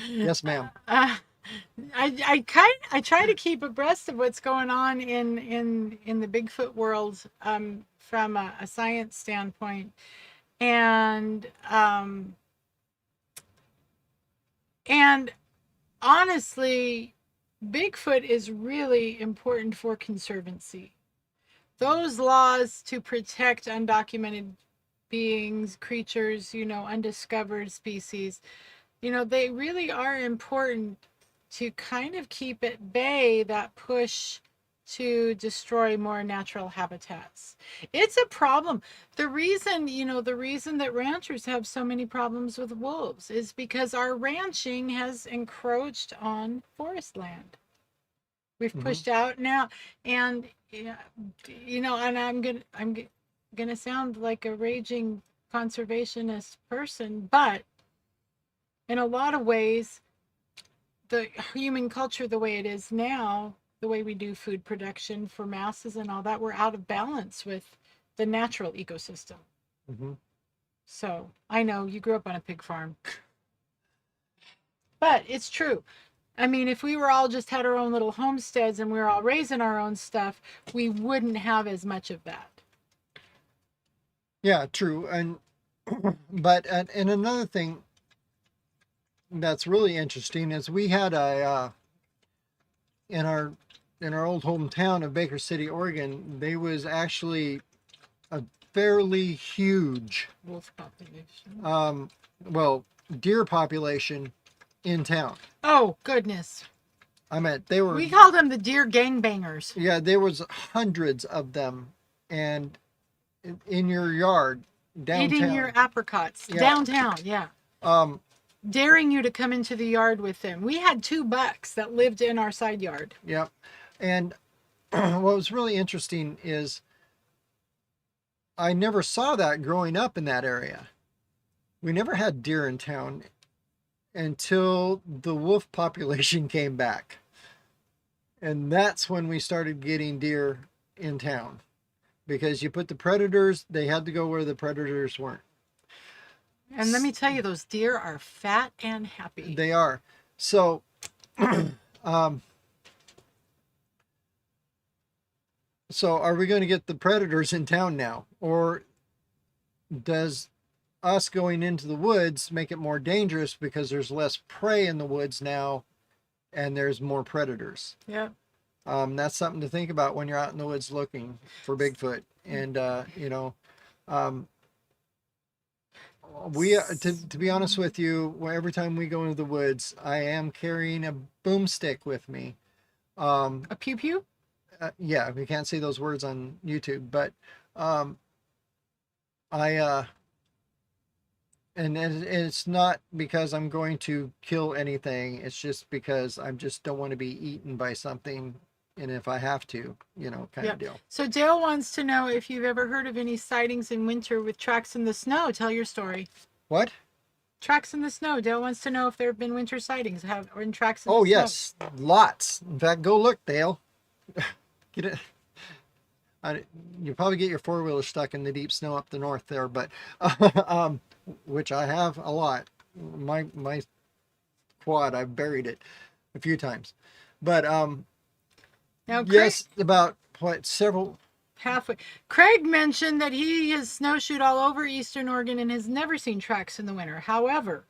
Yes, ma'am. I try to keep abreast of what's going on in the Bigfoot world from a science standpoint, and honestly, Bigfoot is really important for conservancy. Those laws to protect undocumented beings, creatures, undiscovered species, they really are important to kind of keep at bay that push to destroy more natural habitats. It's a problem. The reason that ranchers have so many problems with wolves is because our ranching has encroached on forest land. We've pushed out now, and and I'm gonna sound like a raging conservationist person, but in a lot of ways, the human culture, the way it is now, the way we do food production for masses and all that, we're out of balance with the natural ecosystem. So I know you grew up on a pig farm, but it's true. I mean, if we were all just had our own little homesteads and we were all raising our own stuff, we wouldn't have as much of that. Yeah, true. And another thing that's really interesting is we had in our old hometown of Baker City, Oregon, there was actually a fairly huge wolf population. Deer population in town. Oh goodness. I meant we called them the deer gangbangers. Yeah, there was hundreds of them, and in your yard downtown. Eating your apricots downtown, yeah. Daring you to come into the yard with them. We had 2 bucks that lived in our side yard. Yep. And what was really interesting is I never saw that growing up in that area. We never had deer in town until the wolf population came back. And that's when we started getting deer in town. Because you put the predators, they had to go where the predators weren't. And let me tell you, those deer are fat and happy. They are. So, so are we going to get the predators in town now? Or does us going into the woods make it more dangerous because there's less prey in the woods now and there's more predators? Yeah. That's something to think about when you're out in the woods looking for Bigfoot. And, to be honest with you, every time we go into the woods, I am carrying a boomstick with me. A pew pew? Yeah, we can't see those words on YouTube, but and it's not because I'm going to kill anything. It's just because I just don't want to be eaten by something and if I have to, you know, kind of deal. So Dale wants to know if you've ever heard of any sightings in winter with tracks in the snow. Tell your story. What? Tracks in the snow. Dale wants to know if there have been winter sightings or in tracks in the Oh, snow. yes, lots. In fact, go look, Dale. Get it. You probably get your four-wheeler stuck in the deep snow up the north there, but which I have a lot. My quad, I've buried it a few times, but Now, yes, about what, several. halfway. Craig mentioned that he has snowshoed all over Eastern Oregon and has never seen tracks in the winter. However,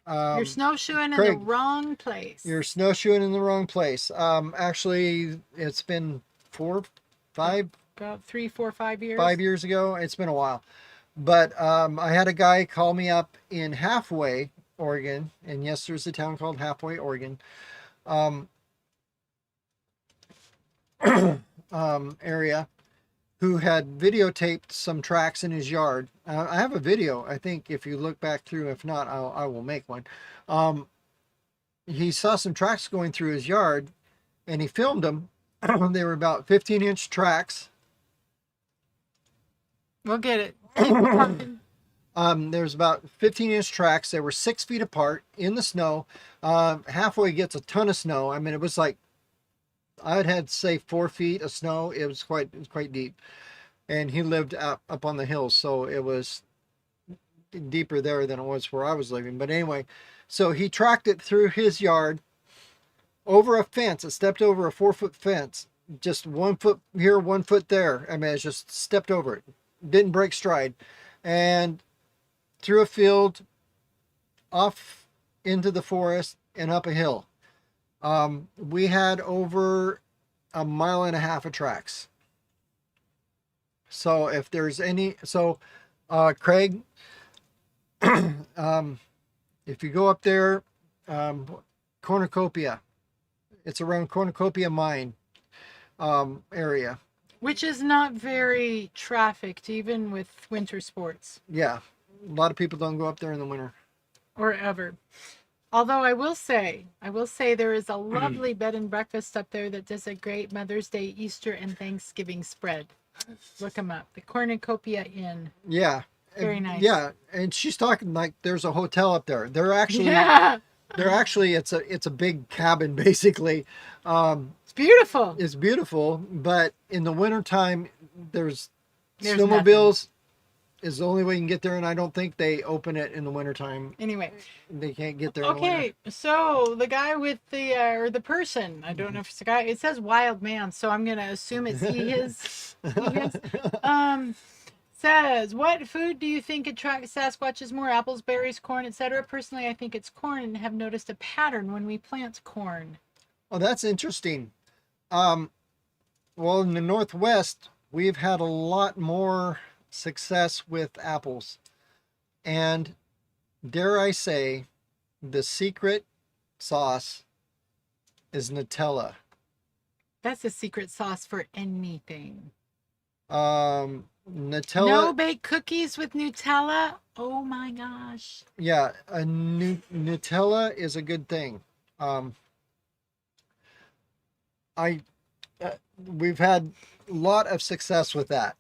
you're snowshoeing Craig, in the wrong place. You're snowshoeing in the wrong place. Actually, it's been about 3, 4, 5 years. 5 years ago. It's been a while, but I had a guy call me up in Halfway, Oregon, and yes, there's a town called Halfway, Oregon. Area, who had videotaped some tracks in his yard. I have a video, I think, if you look back through. If not, I will make one. He saw some tracks going through his yard, and he filmed them. They were about 15-inch tracks. We'll get it. Keep talking. There's about 15-inch tracks. They were 6 feet apart in the snow. Halfway gets a ton of snow. I mean, it was like, I'd had say 4 feet of snow. It was quite deep, and he lived up on the hills, so it was deeper there than it was where I was living. But anyway, so he tracked it through his yard, over a fence. It stepped over a 4-foot fence, just 1 foot here, 1 foot there. I mean, it just stepped over it, didn't break stride, and through a field, off into the forest, and up a hill. We had over 1.5 miles of tracks. So if there's any, Craig, if you go up there, Cornucopia, it's around Cornucopia Mine area. Which is not very trafficked, even with winter sports. Yeah, a lot of people don't go up there in the winter. Or ever. Although I will say there is a lovely bed and breakfast up there that does a great Mother's Day, Easter, and Thanksgiving spread. Look them up. The Cornucopia Inn. Yeah. Very nice. Yeah, and she's talking like there's a hotel up there. They're actually it's a big cabin basically. It's beautiful. It's beautiful, but in the wintertime there's snowmobiles. Nothing. Is the only way you can get there, and I don't think they open it in the wintertime. Anyway, they can't get there. Okay, so the guy with the or the person, I don't know if it's a guy. It says wild man, so I'm gonna assume it's he his. Says, what food do you think attracts Sasquatches more? Apples, berries, corn, etc. Personally, I think it's corn, and have noticed a pattern when we plant corn. Oh, that's interesting. Well, in the Northwest, we've had a lot more success with apples, and dare I say, the secret sauce is Nutella. That's a secret sauce for anything. Nutella. No baked cookies with Nutella. Oh my gosh. Yeah, Nutella is a good thing. We've had a lot of success with that.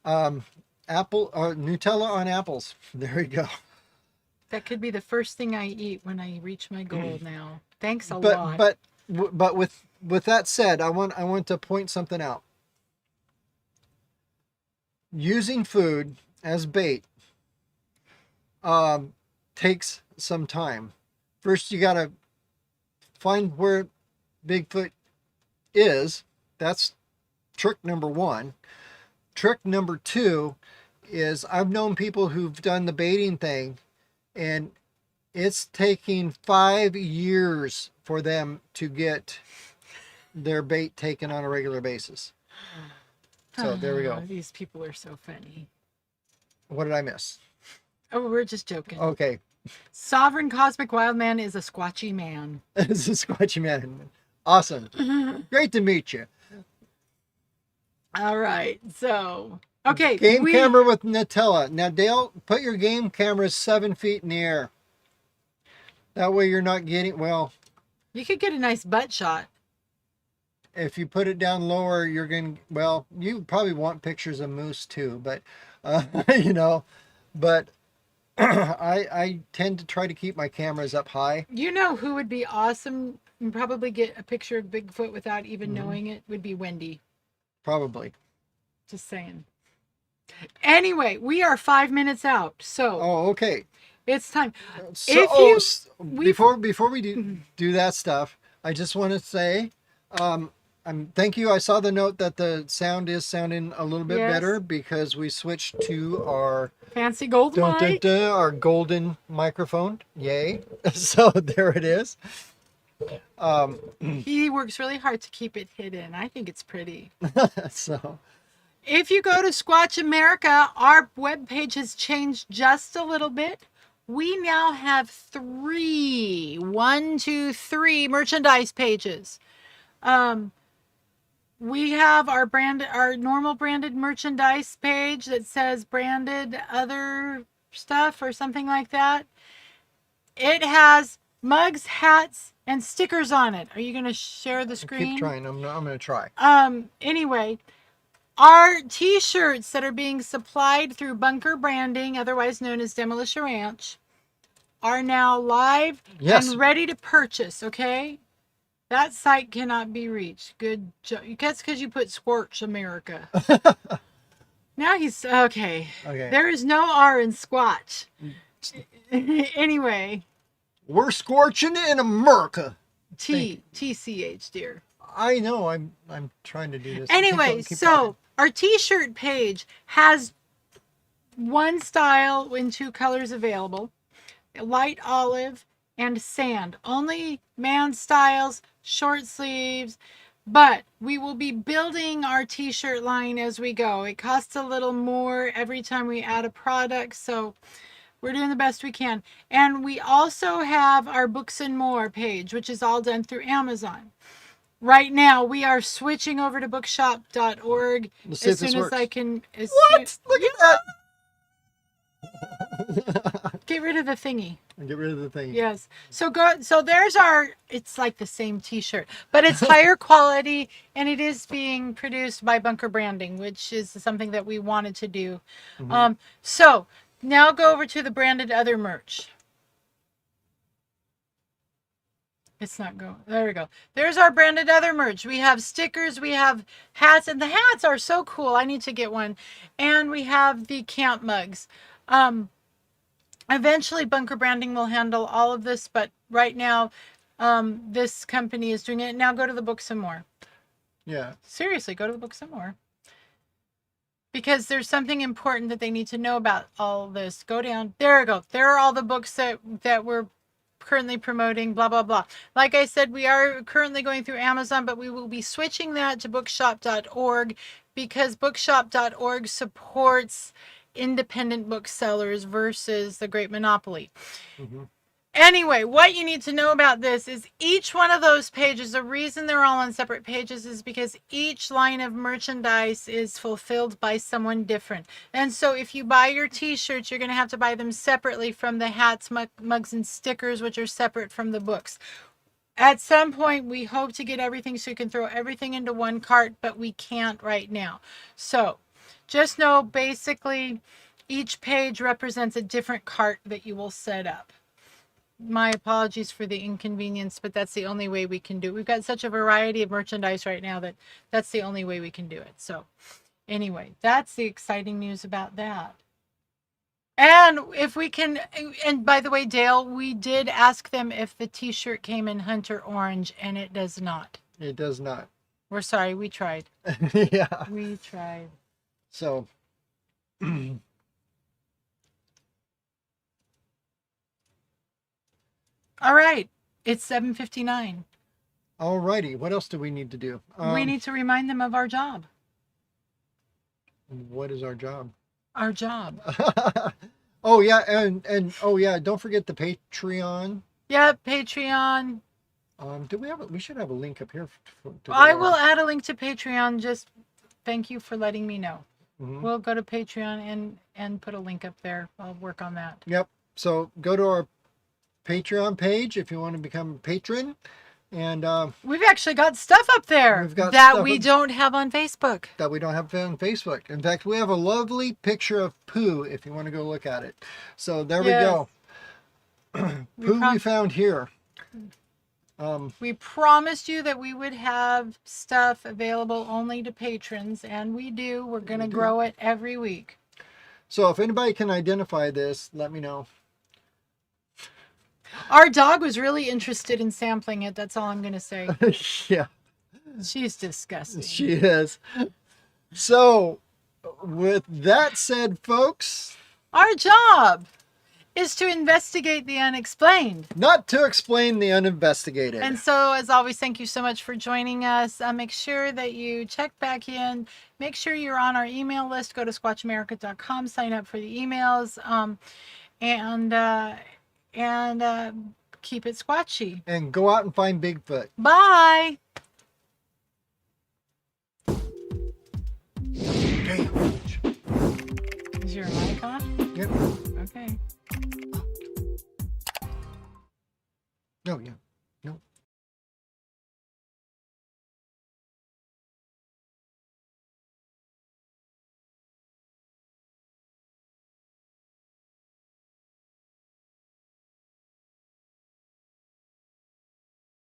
Nutella on apples. There you go. That could be the first thing I eat when I reach my goal now. Thanks a lot. But with that said, I want to point something out. Using food as bait takes some time. First, you gotta find where Bigfoot is. That's trick number 1. Trick number 2 is I've known people who've done the baiting thing, and it's taking 5 years for them to get their bait taken on a regular basis. So there we go. These people are so funny. What did I miss? Oh, we're just joking. Okay. Sovereign Cosmic Wildman is a Squatchy man. It's a Squatchy man. Awesome. Great to meet you. All right. So, okay. Game camera with Nutella. Now, Dale, put your game camera 7 feet in the air. That way you're not getting, well. You could get a nice butt shot. if you put it down lower, you're going to, well, you probably want pictures of moose too, but, you know, but I tend to try to keep my cameras up high. You know who would be awesome and probably get a picture of Bigfoot without even Mhm. knowing it would be Wendy. Probably. Just saying. Anyway, we are 5 minutes out, so Oh, okay. it's time. So, If you- before we do that stuff, I just want to say, thank you. I saw the note that the sound is sounding a little bit Yes. better because we switched to our Fancy gold mic. our golden microphone. Yay! So there it is. He works really hard to keep it hidden. I think it's pretty. So If you go to Squatch America, our webpage has changed just a little bit. We now have three merchandise pages. We have our normal branded merchandise page that says branded other stuff or something like that. It has mugs, hats, and stickers on it. Are you going to share the screen? keep trying. I'm going to try. Anyway, our t-shirts that are being supplied through Bunker Branding, otherwise known as Demolition Ranch, are now live and ready to purchase, okay? That site cannot be reached. Good job. That's because you put Squatch America. Now he's okay. There is no R in Squatch. Anyway. We're scorching in America. TCH, dear. I know. I'm trying to do this. Anyway, so our t-shirt page has one style in two colors available. Light olive and sand. Only man styles, short sleeves, but we will be building our t-shirt line as we go. It costs a little more every time we add a product, so we're doing the best we can. And we also have our Books and More page, which is all done through Amazon. Right now, we are switching over to bookshop.org as soon as I can. What? Look at that. Get rid of the thingy. Get rid of the thing. Yes. So there's it's like the same t-shirt, but it's higher quality and it is being produced by Bunker Branding, which is something that we wanted to do. Mm-hmm. So now go over to the branded other merch. It's not going. There we go. There's our branded other merch. We have stickers, we have hats, and the hats are so cool. I need to get one. And we have the camp mugs. Eventually, Bunker Branding will handle all of this, but right now, this company is doing it. Now go to the Books and More. Yeah. Seriously, go to the Books and More. Because there's something important that they need to know about all of this. Go down. There we go. There are all the books that we're currently promoting, blah, blah, blah. Like I said, we are currently going through Amazon, but we will be switching that to bookshop.org because bookshop.org supports independent booksellers versus the great monopoly. Mm-hmm. Anyway, what you need to know about this is each one of those pages, the reason they're all on separate pages is because each line of merchandise is fulfilled by someone different. And so if you buy your t-shirts, you're going to have to buy them separately from the hats, mugs, and stickers, which are separate from the books. At some point, we hope to get everything so you can throw everything into one cart, but we can't right now. So just know, basically, each page represents a different cart that you will set up. My apologies for the inconvenience, but that's the only way we can do it. We've got such a variety of merchandise right now that that's the only way we can do it. So anyway, that's the exciting news about that. And if we can, and by the way, Dale, we did ask them if the t-shirt came in Hunter Orange, and it does not. It does not. We're sorry, we tried. Yeah. We tried. So all right, it's 7:59. all righty. What else do we need to do? We need to remind them of our job. What is our job? Our job. Oh yeah, and oh yeah, don't forget the Patreon. Yep, Patreon. Do we have? We should have a link up here. I will add a link to Patreon. Just thank you for letting me know. Mm-hmm. We'll go to Patreon and put a link up there. I'll work on that. Yep. So go to our Patreon page if you want to become a patron. And We've actually got stuff up there We've got that stuff we up- don't have on Facebook. that we don't have on Facebook. In fact, we have a lovely picture of poo if you want to go look at it. So there we Yes. go. Poo we found here. We promised you that we would have stuff available only to patrons, and we do. We're going to grow it every week. So if anybody can identify this, let me know. Our dog was really interested in sampling it. That's all I'm going to say. Yeah, She's disgusting. she is. So with that said, folks, Our job is to investigate the unexplained. not to explain the uninvestigated. And so, as always, thank you so much for joining us. Make sure that you check back in. Make sure you're on our email list. Go to squatchamerica.com, sign up for the emails, and keep it squatchy. And go out and find Bigfoot. Bye. Okay. Is your mic on? Yep. Okay. Oh, yeah.